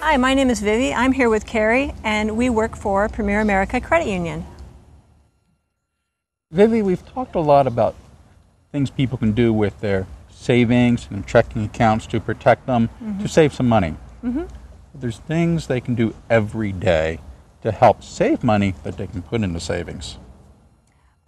Hi, my name is Vivi. I'm here with Kerry, and we work for Premier America Credit Union. Vivi, we've talked a lot about things people can do with their savings and checking accounts to protect them, to save some money. There's things they can do every day to help save money that they can put into savings.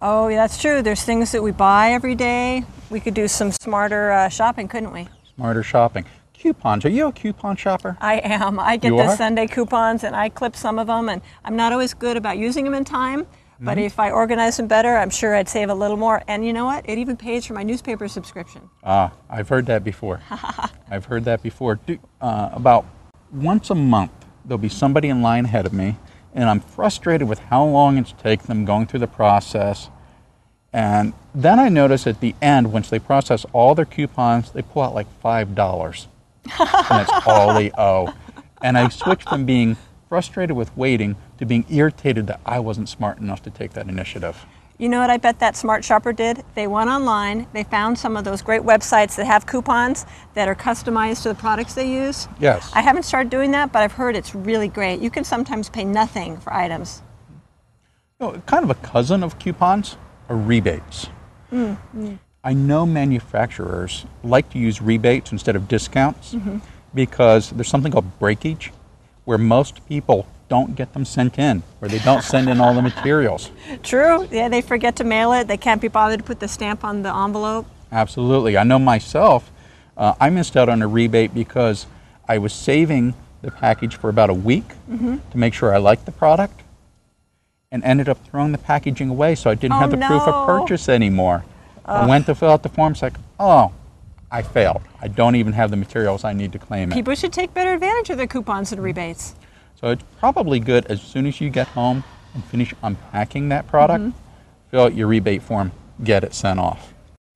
Oh, yeah, that's true. There's things that we buy every day. We could do some smarter shopping, couldn't we? Smarter shopping. Coupons. Are you a coupon shopper? I am. I get the Sunday coupons and I clip some of them, and I'm not always good about using them in time, but if I organize them better, I'm sure I'd save a little more. And you know what? It even pays for my newspaper subscription. I've heard that before. I've heard that before. About once a month, there'll be somebody in line ahead of me, and I'm frustrated with how long it's taken them going through the process. And then I notice at the end, once they process all their coupons, they pull out like $5. And that's all they owe. And I switched from being frustrated with waiting to being irritated that I wasn't smart enough to take that initiative. You know what I bet that smart shopper did? They went online, they found some of those great websites that have coupons that are customized to the products they use. Yes. I haven't started doing that, but I've heard it's really great. You can sometimes pay nothing for items. You know, kind of a cousin of coupons are rebates. I know manufacturers like to use rebates instead of discounts because there's something called breakage where most people don't get them sent in, or they don't send in all the materials. True. Yeah, they forget to mail it. They can't be bothered to put the stamp on the envelope. Absolutely. I know myself, I missed out on a rebate because I was saving the package for about a week to make sure I liked the product, and ended up throwing the packaging away, so I didn't have the proof of purchase anymore. I went to fill out the form, it's like, oh, I failed. I don't even have the materials I need to claim it. People should take better advantage of their coupons and rebates. So it's probably good as soon as you get home and finish unpacking that product, fill out your rebate form, get it sent off.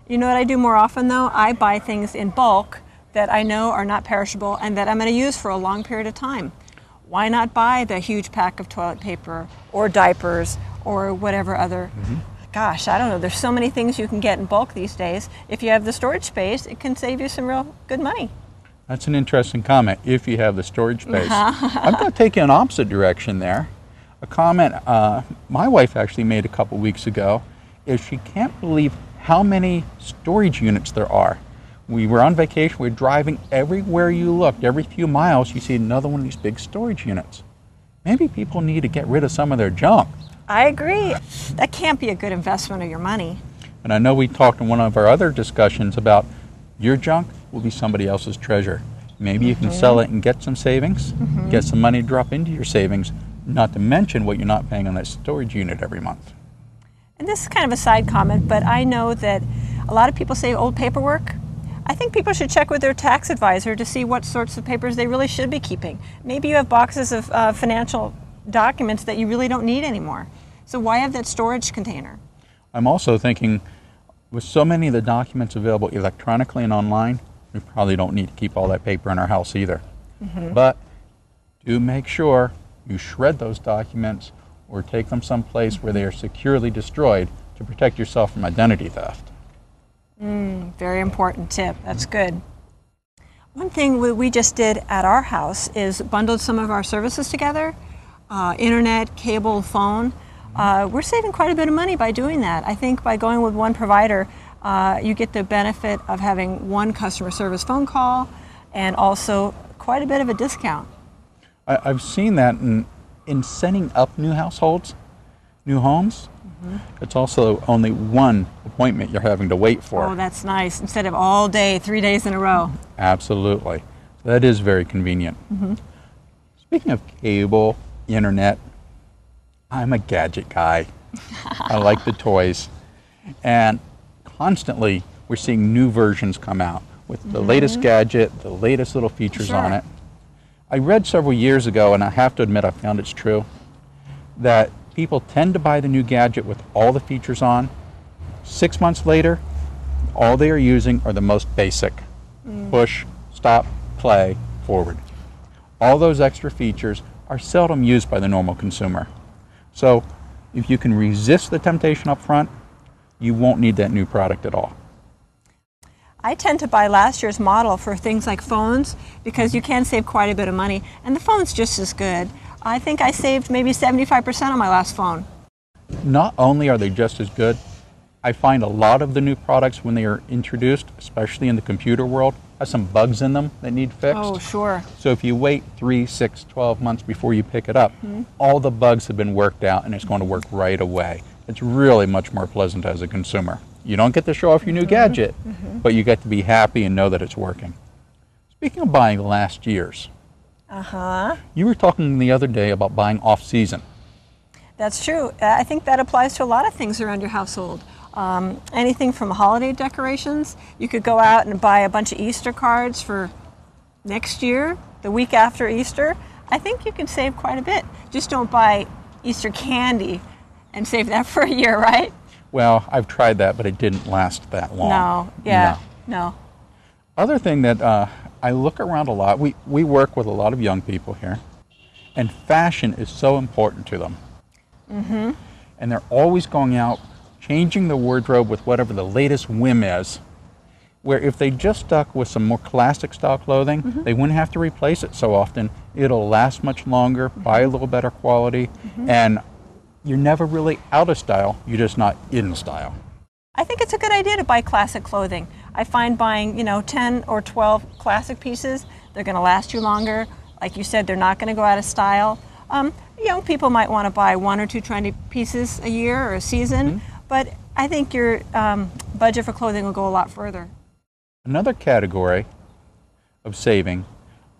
You know what I do more often though? I buy things in bulk that I know are not perishable and that I'm going to use for a long period of time. Why not buy the huge pack of toilet paper or diapers or whatever other... Gosh, I don't know. There's so many things you can get in bulk these days. If you have the storage space, it can save you some real good money. That's an interesting comment, if you have the storage space. I'm going to take you in opposite direction there. A comment my wife actually made a couple weeks ago is she can't believe how many storage units there are. We were on vacation, we were driving everywhere you looked. Every few miles you see another one of these big storage units. Maybe people need to get rid of some of their junk. I agree. That can't be a good investment of your money. And I know we talked in one of our other discussions about your junk will be somebody else's treasure. Maybe you can sell it and get some savings, get some money to drop into your savings, not to mention what you're not paying on that storage unit every month. And this is kind of a side comment, but I know that a lot of people save old paperwork. I think people should check with their tax advisor to see what sorts of papers they really should be keeping. Maybe you have boxes of financial documents that you really don't need anymore. So why have that storage container? I'm also thinking, with so many of the documents available electronically and online, we probably don't need to keep all that paper in our house either. But do make sure you shred those documents or take them someplace where they are securely destroyed to protect yourself from identity theft. Very important tip. That's good. One thing we just did at our house is bundled some of our services together, internet, cable, phone. We're saving quite a bit of money by doing that. I think by going with one provider, you get the benefit of having one customer service phone call and also quite a bit of a discount. I've seen that in setting up new households, new homes. It's also only one appointment you're having to wait for. Oh, that's nice. Instead of all day, 3 days in a row. Absolutely. That is very convenient. Speaking of cable, internet, I'm a gadget guy. I like the toys. And constantly we're seeing new versions come out with the latest gadget, the latest little features on it. I read several years ago, and I have to admit I found it's true, that people tend to buy the new gadget with all the features on. 6 months later, all they are using are the most basic. Push, stop, play, forward. All those extra features are seldom used by the normal consumer. So if you can resist the temptation up front, you won't need that new product at all. I tend to buy last year's model for things like phones because you can save quite a bit of money, and the phone's just as good. I think I saved maybe 75% on my last phone. Not only are they just as good, I find a lot of the new products when they are introduced, especially in the computer world, have some bugs in them that need fixed. Oh, sure. So if you wait 3, 6, 12 months before you pick it up, all the bugs have been worked out and it's going to work right away. It's really much more pleasant as a consumer. You don't get to show off your new gadget, but you get to be happy and know that it's working. Speaking of buying last year's, you were talking the other day about buying off-season. That's true. I think that applies to a lot of things around your household. Anything from holiday decorations. You could go out and buy a bunch of Easter cards for next year, the week after Easter. I think you can save quite a bit. Just don't buy Easter candy and save that for a year, right? Well, I've tried that, but it didn't last that long. No, yeah, no. Other thing that I look around a lot, we work with a lot of young people here, and fashion is so important to them. And they're always going out, changing the wardrobe with whatever the latest whim is, where if they just stuck with some more classic style clothing, they wouldn't have to replace it so often. It'll last much longer, buy a little better quality, and you're never really out of style, you're just not in style. I think it's a good idea to buy classic clothing. I find buying, 10 or 12 classic pieces, they're going to last you longer. Like you said, they're not going to go out of style. Young people might want to buy 1 or 2 trendy pieces a year or a season, but I think your budget for clothing will go a lot further. Another category of saving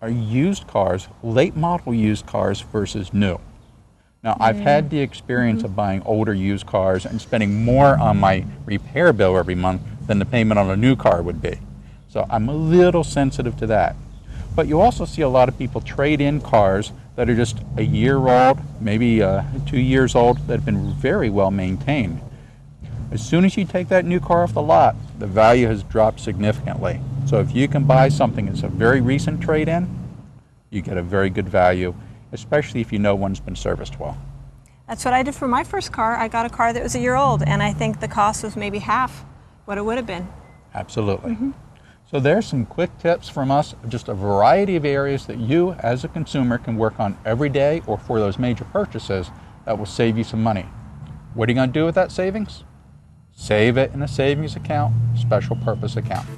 are used cars, late model used cars versus new. Now, I've had the experience of buying older used cars and spending more on my repair bill every month than the payment on a new car would be. So I'm a little sensitive to that. But you also see a lot of people trade in cars that are just a year old, maybe 2 years old, that have been very well maintained. As soon as you take that new car off the lot, the value has dropped significantly. So if you can buy something that's a very recent trade-in, you get a very good value, especially if you know one's been serviced well. That's what I did for my first car. I got a car that was a year old, and I think the cost was maybe half what it would have been. Absolutely. So there's some quick tips from us, just a variety of areas that you as a consumer can work on every day or for those major purchases that will save you some money. What are you going to do with that savings? Save it in a savings account, special purpose account.